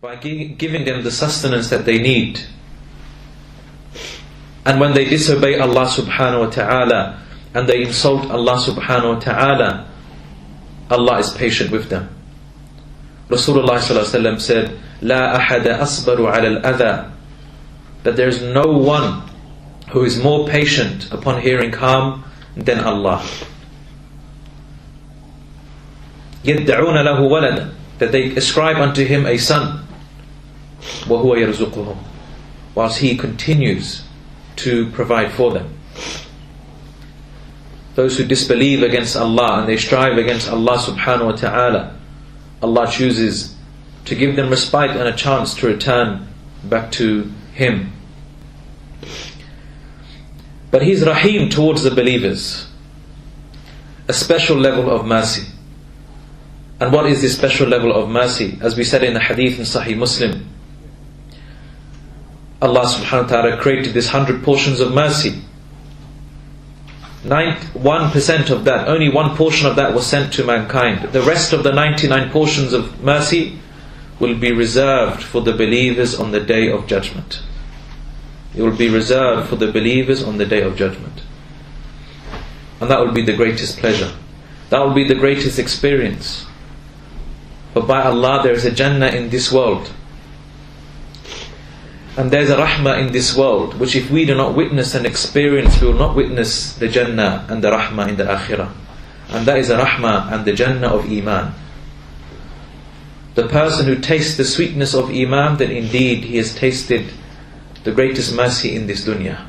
by giving them the sustenance that they need. And when they disobey Allah subhanahu wa ta'ala and they insult Allah subhanahu wa ta'ala, Allah is patient with them. Rasulullah sallallahu alaihi wasallam said, "La ahada asbaru ala al-adha," that there is no one who is more patient upon hearing harm than Allah. يَدَّعُونَ لَهُ وَلَدًا, that they ascribe unto him a son, وَهُوَ يَرْزُقُهُمْ, whilst he continues to provide for them. Those who disbelieve against Allah and they strive against Allah subhanahu wa ta'ala, Allah chooses to give them respite and a chance to return back to Him. But He's Rahim towards the believers, a special level of mercy. And what is this special level of mercy? As we said in the hadith in Sahih Muslim, Allah subhanahu wa ta'ala created this 100 portions of mercy. 1% of that, only one portion of that was sent to mankind. The rest of the 99 portions of mercy will be reserved for the believers on the Day of Judgment. It will be reserved for the believers on the Day of Judgment. And that will be the greatest pleasure. That will be the greatest experience. But by Allah, there is a Jannah in this world. And there's a Rahmah in this world, which if we do not witness and experience, we will not witness the Jannah and the Rahmah in the Akhirah. And that is a Rahmah and the Jannah of Iman. The person who tastes the sweetness of Iman, then indeed he has tasted the greatest mercy in this dunya.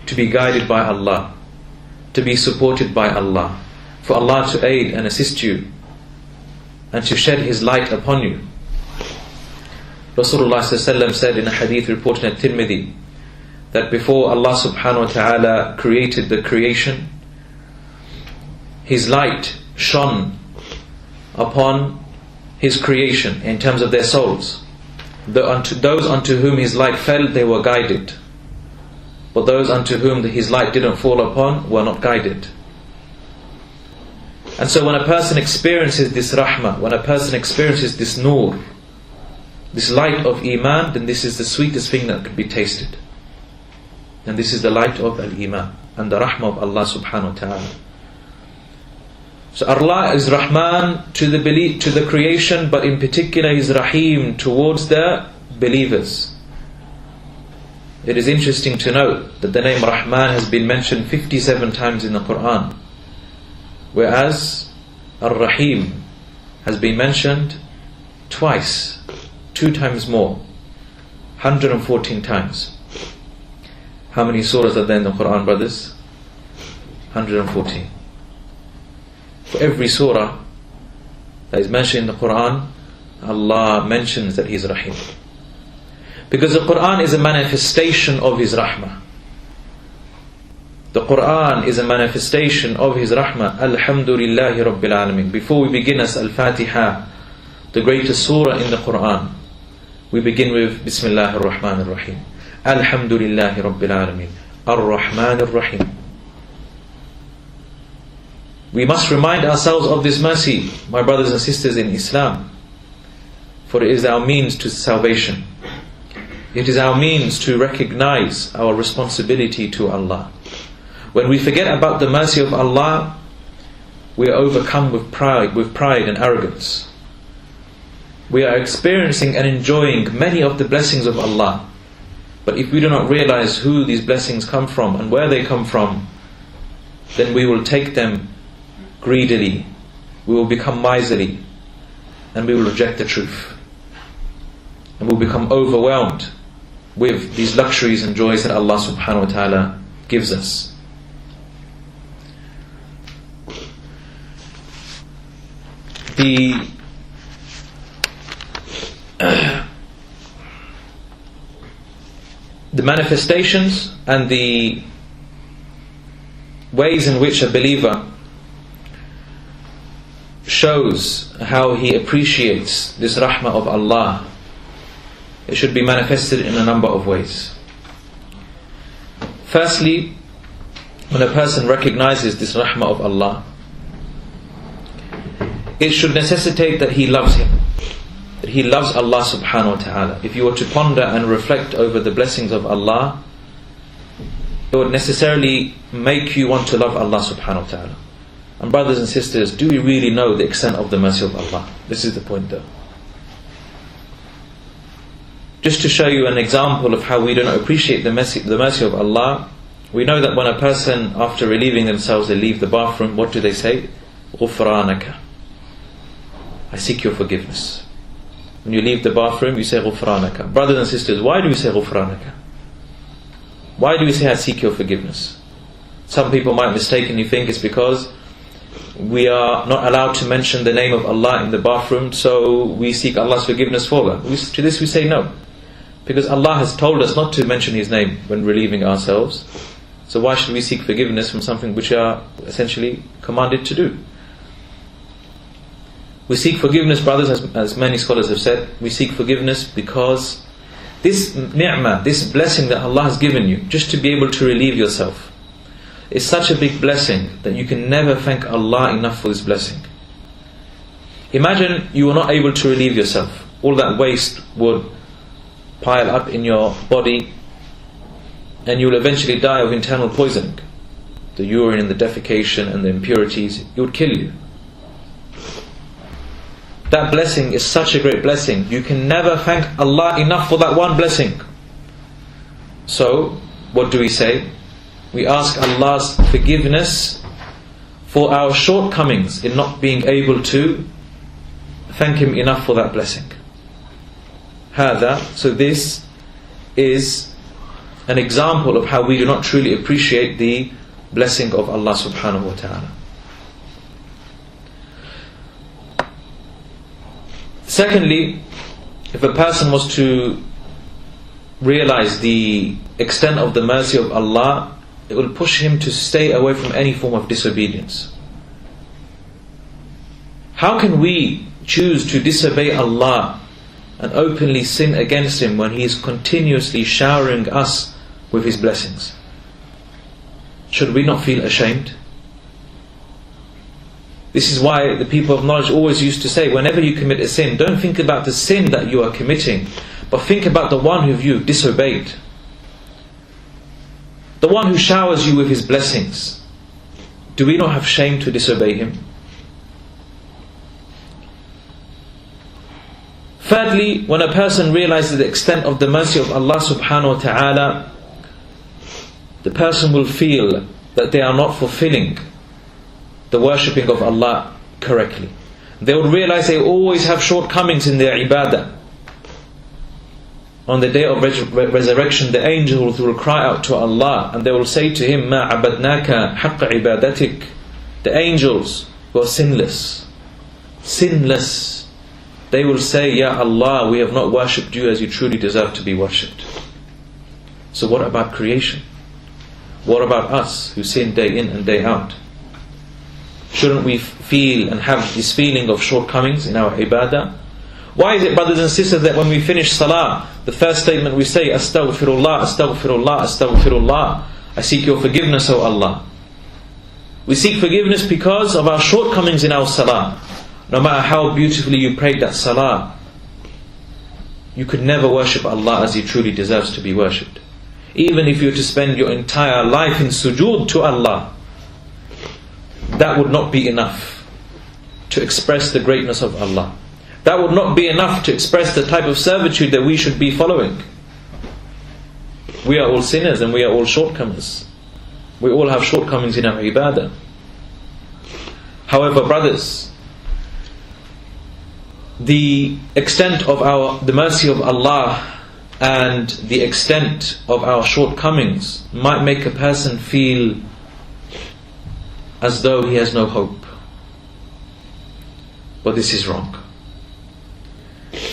To be guided by Allah, to be supported by Allah, for Allah to aid and assist you, and to shed His light upon you. Rasulullah said in a hadith reported at Tirmidhi, that before Allah subhanahu wa ta'ala created the creation, His light shone upon His creation in terms of their souls. Those unto whom His light fell, they were guided. But those unto whom His light didn't fall upon were not guided. And so when a person experiences this rahmah, when a person experiences this nur, this light of Iman, then this is the sweetest thing that could be tasted. And this is the light of Al-Iman and the rahmah of Allah subhanahu wa ta'ala. So Allah is Rahman to the creation, but in particular He is Rahim towards the believers. It is interesting to note that the name Rahman has been mentioned 57 times in the Quran, whereas Ar-Rahim has been mentioned twice, 2 times more, 114 times. How many surahs are there in the Quran, brothers? 114. For every surah that is mentioned in the Quran, Allah mentions that He is Rahim. Because the Quran is a manifestation of His Rahmah. The Quran is a manifestation of His Rahmah. Alhamdulillahi Rabbil Alameen. Before we begin as Al-Fatiha, the greatest surah in the Quran, we begin with Bismillahir Rahmanir Rahim. Alhamdulillahi Rabbil Alameen. Ar-Rahmanir Rahim. We must remind ourselves of this mercy, my brothers and sisters in Islam, for it is our means to salvation. It is our means to recognize our responsibility to Allah. When we forget about the mercy of Allah, we are overcome with pride and arrogance. We are experiencing and enjoying many of the blessings of Allah. But if we do not realize who these blessings come from and where they come from, then we will take them greedily, we will become miserly, and we will reject the truth. And we will become overwhelmed with these luxuries and joys that Allah subhanahu wa ta'ala gives us. The manifestations and the ways in which a believer shows how he appreciates this rahmah of Allah, it should be manifested in a number of ways. Firstly, when a person recognizes this rahmah of Allah, it should necessitate that he loves Him. that he loves Allah subhanahu wa ta'ala. If you were to ponder and reflect over the blessings of Allah, it would necessarily make you want to love Allah subhanahu wa ta'ala. And brothers and sisters, do we really know the extent of the mercy of Allah? This is the point though. Just to show you an example of how we don't appreciate the mercy of Allah, we know that when a person, after relieving themselves, they leave the bathroom, what do they say? غُفْرَانَكَ, I seek your forgiveness. When you leave the bathroom, you say غُفْرَانَكَ. Brothers and sisters, why do we say غُفْرَانَكَ? Why do we say I seek your forgiveness? Some people might mistakenly think it's because we are not allowed to mention the name of Allah in the bathroom, so we seek Allah's forgiveness for that. To this we say no. Because Allah has told us not to mention His name when relieving ourselves. So why should we seek forgiveness from something which we are essentially commanded to do? We seek forgiveness, brothers, as many scholars have said, we seek forgiveness because this ni'mah, this blessing that Allah has given you, just to be able to relieve yourself, is such a big blessing that you can never thank Allah enough for this blessing. Imagine you were not able to relieve yourself. All that waste would pile up in your body and you will eventually die of internal poisoning. The urine and the defecation and the impurities, it would kill you. That blessing is such a great blessing. You can never thank Allah enough for that one blessing. So, what do we say? We ask Allah's forgiveness for our shortcomings in not being able to thank Him enough for that blessing. So this is an example of how we do not truly appreciate the blessing of Allah subhanahu wa ta'ala. Secondly, if a person was to realize the extent of the mercy of Allah, it will push him to stay away from any form of disobedience. How can we choose to disobey Allah and openly sin against Him when He is continuously showering us with His blessings? Should we not feel ashamed? This is why the people of knowledge always used to say, whenever you commit a sin, don't think about the sin that you are committing, but think about the one who you've disobeyed. The one who showers you with His blessings. Do we not have shame to disobey Him? Thirdly, when a person realizes the extent of the mercy of Allah subhanahu wa ta'ala, the person will feel that they are not fulfilling the worshipping of Allah correctly. They will realize they always have shortcomings in their ibadah. On the day of resurrection, the angels will cry out to Allah and they will say to Him, مَا عَبَدْنَاكَ حَقَّ عِبَادَتِكَ. The angels who are sinless, they will say, Ya Allah, we have not worshipped you as you truly deserve to be worshipped. So what about creation? What about us who sin day in and day out? Shouldn't we feel and have this feeling of shortcomings in our ibadah? Why is it, brothers and sisters, that when we finish salah, the first statement we say, Astaghfirullah, Astaghfirullah, Astaghfirullah, I seek your forgiveness, O Allah. We seek forgiveness because of our shortcomings in our salah. No matter how beautifully you prayed that salah, you could never worship Allah as He truly deserves to be worshipped. Even if you were to spend your entire life in sujood to Allah, that would not be enough to express the greatness of Allah. That would not be enough to express the type of servitude that we should be following. We are all sinners and we are all shortcomers. We all have shortcomings in our ibadah. However, brothers, the extent of the mercy of Allah and the extent of our shortcomings might make a person feel as though he has no hope. But this is wrong.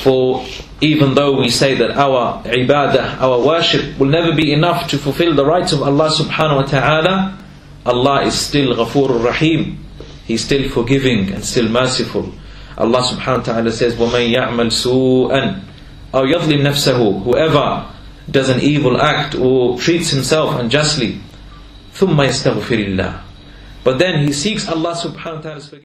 For even though we say that our ibadah, our worship will never be enough to fulfill the rights of Allah subhanahu wa ta'ala, Allah is still Ghafurur Rahim. He's still forgiving and still merciful. Allah subhanahu wa ta'ala says, وَمَنْ يَعْمَلْ سُوءًا أَوْ يَظْلِمْ نَفْسَهُ. Whoever does an evil act or treats himself unjustly, ثُمَّ يَسْتَغْفِرِ اللَّهِ. But then he seeks Allah subhanahu wa ta'ala's forgiveness.